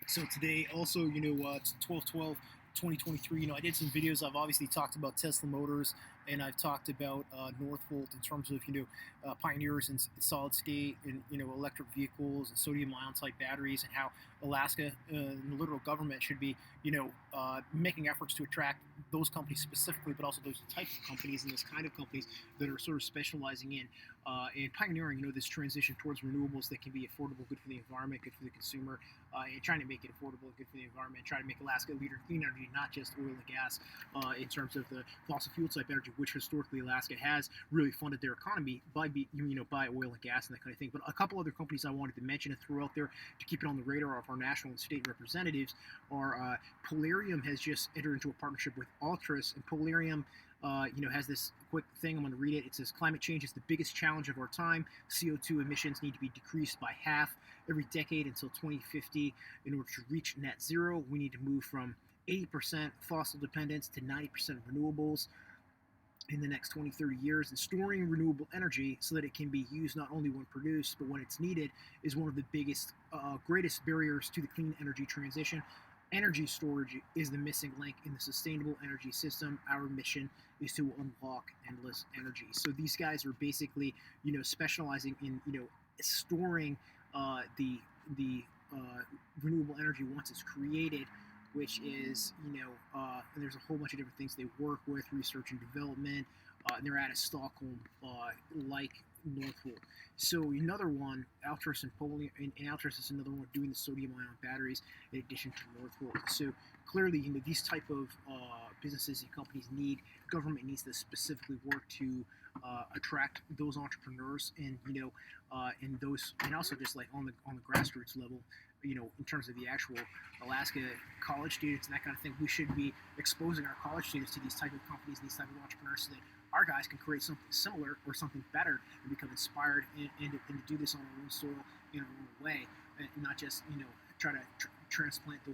So today, also, it's 12/12/2023. I did some videos. I've obviously talked about Tesla Motors, and I've talked about Northvolt in terms of pioneers in solid state and electric vehicles and sodium ion type batteries, and how Alaska and the literal government should be making efforts to attract those companies specifically, but also those types of companies and those kind of companies that are sort of specializing in pioneering this transition towards renewables that can be affordable, good for the environment, good for the consumer, and trying to make it affordable and good for the environment, trying to make Alaska a leader in clean energy, not just oil and gas, in terms of the fossil fuel type energy, which historically Alaska has really funded their economy by oil and gas and that kind of thing. But a couple other companies I wanted to mention and throw out there to keep it on the radar of our national and state representatives are Polarium has just entered into a partnership with Altris, and Polarium has this quick thing. I'm going to read it. It says, climate change is the biggest challenge of our time. CO2 emissions need to be decreased by half every decade until 2050. In order to reach net zero, we need to move from 80% fossil dependence to 90% renewables in the next 20, 30 years. And storing renewable energy so that it can be used not only when produced, but when it's needed is one of the greatest barriers to the clean energy transition. Energy storage is the missing link in the sustainable energy system. Our mission is to unlock endless energy. So these guys are basically, specializing in, storing the renewable energy once it's created, which is, and there's a whole bunch of different things they work with, research and development, and they're out of Stockholm, like Northvolt. So another one, Altris and Poland, and Altris is another one doing the sodium-ion batteries in addition to Northvolt. So clearly, these type of businesses and companies government needs to specifically work to attract those entrepreneurs, and those, and also just like on the grassroots level, in terms of the actual Alaska college students and that kind of thing, we should be exposing our college students to these type of companies and these type of entrepreneurs so that our guys can create something similar or something better and become inspired and to do this on our own soil in our own way, and not just try to transplant those